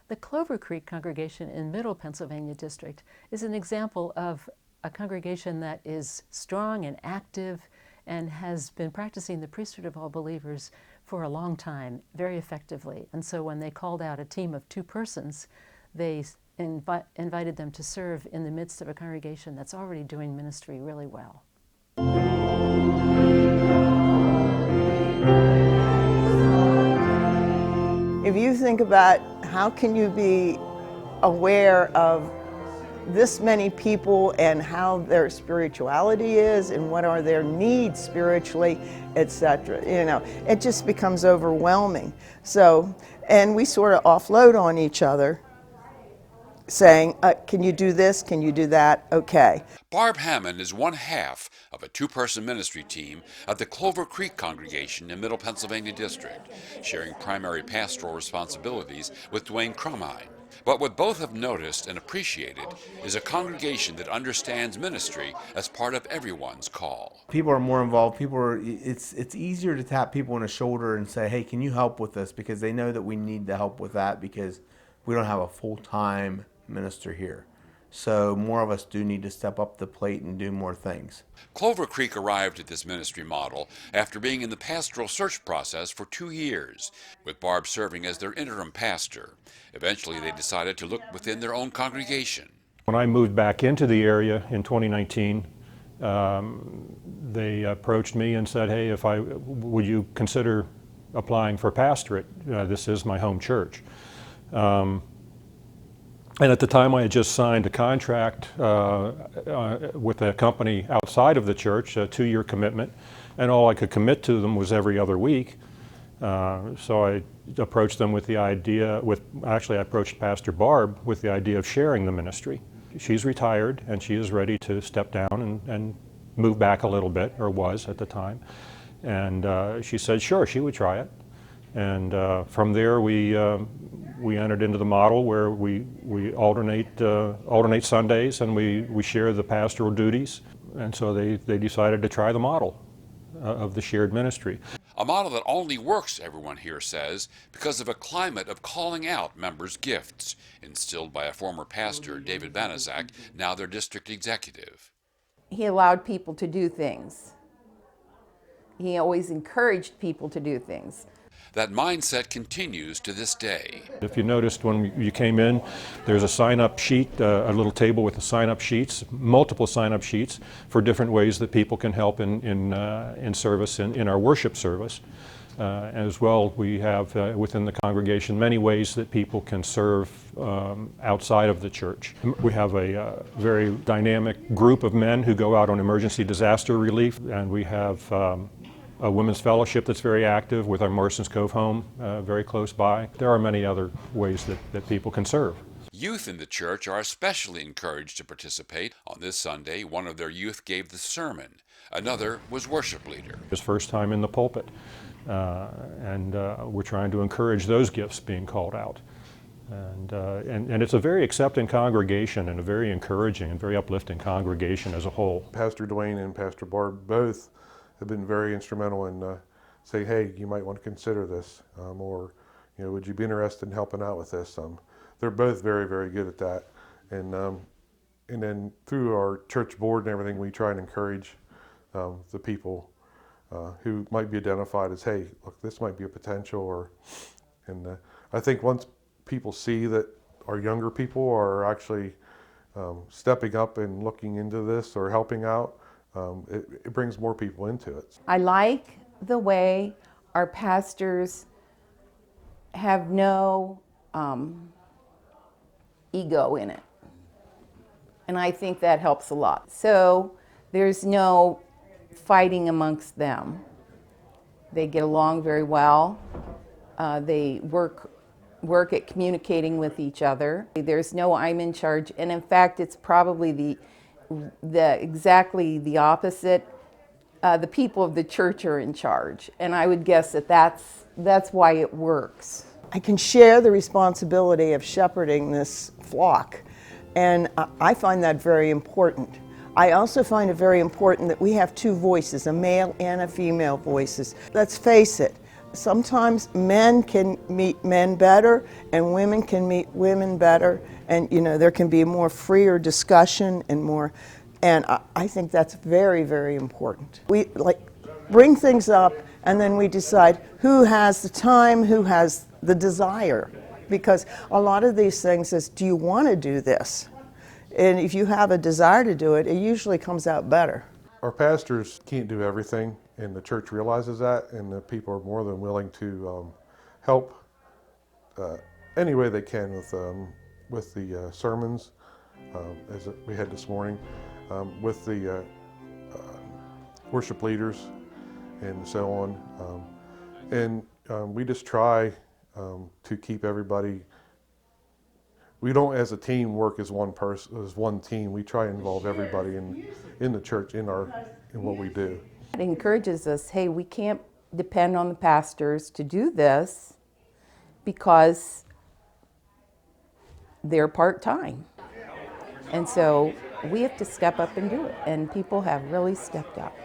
The Clover Creek congregation in Middle Pennsylvania District is an example of a congregation that is strong and active and has been practicing the priesthood of all believers for a long time, very effectively. And so when they called out a team of 2 persons, they invited them to serve in the midst of a congregation that's already doing ministry really well. If you think about how can you be aware of this many people and how their spirituality is and what are their needs spiritually, etc. It just becomes overwhelming. So, and we sort of offload on each other, saying, can you do this? Can you do that? Okay. Barb Hammond is one half of a 2-person ministry team at the Clover Creek congregation in Middle Pennsylvania District, sharing primary pastoral responsibilities with Dwayne Crumhine. But what both have noticed and appreciated is a congregation that understands ministry as part of everyone's call. People are more involved. It's easier to tap people on the shoulder and say, hey, can you help with this? Because they know that we need the help with that because we don't have a full-time minister here. So more of us do need to step up the plate and do more things. Clover Creek arrived at this ministry model after being in the pastoral search process for 2 years, with Barb serving as their interim pastor. Eventually, they decided to look within their own congregation. When I moved back into the area in 2019, they approached me and said, hey, would you consider applying for pastorate? This is my home church. And at the time I had just signed a contract with a company outside of the church, a 2-year commitment, and all I could commit to them was every other week. So I approached them with the idea, I approached Pastor Barb with the idea of sharing the ministry. She's retired and she is ready to step down and move back a little bit, or was at the time. And she said sure, she would try it. And from there we entered into the model where we alternate Sundays and we share the pastoral duties. And so they decided to try the model of the shared ministry. A model that only works, everyone here says, because of a climate of calling out members' gifts, instilled by a former pastor, David Banaszak, now their district executive. He allowed people to do things. He always encouraged people to do things. That mindset continues to this day. If you noticed when you came in, there's a sign-up sheet, a little table with the sign-up sheets, multiple sign-up sheets for different ways that people can help in service, in our worship service. As well, we have within the congregation many ways that people can serve outside of the church. We have a very dynamic group of men who go out on emergency disaster relief, and we have a women's fellowship that's very active with our Morrison's Cove home very close by. There are many other ways that people can serve. Youth in the church are especially encouraged to participate. On this Sunday, one of their youth gave the sermon. Another was worship leader. His first time in the pulpit. And we're trying to encourage those gifts being called out. And it's a very accepting congregation and a very encouraging and very uplifting congregation as a whole. Pastor Dwayne and Pastor Barb both have been very instrumental in saying, hey, you might want to consider this, or would you be interested in helping out with this? They're both very, very good at that. And then through our church board and everything, we try and encourage the people who might be identified as, hey, look, this might be a potential. And I think once people see that our younger people are actually stepping up and looking into this or helping out, it brings more people into it. I like the way our pastors have no ego in it. And I think that helps a lot. So there's no fighting amongst them. They get along very well. They work at communicating with each other. There's no I'm in charge, and in fact it's probably exactly the opposite. The people of the church are in charge, and I would guess that's why it works. I can share the responsibility of shepherding this flock, and I find that very important. I also find it very important that we have 2 voices, a male and a female voices. Let's face it, sometimes men can meet men better and women can meet women better, and there can be more freer discussion and more, and I think that's very, very important. We bring things up and then we decide who has the time, who has the desire, because a lot of these things is, do you want to do this? And if you have a desire to do it, it usually comes out better. Our pastors can't do everything, and the church realizes that, and the people are more than willing to help any way they can with the sermons, as we had this morning, with the worship leaders, and so on. And we just try to keep everybody. We don't, as a team, work as one person, as one team. We try and involve everybody in the church, in what we do. It encourages us, hey, we can't depend on the pastors to do this because they're part-time. And so we have to step up and do it, and people have really stepped up.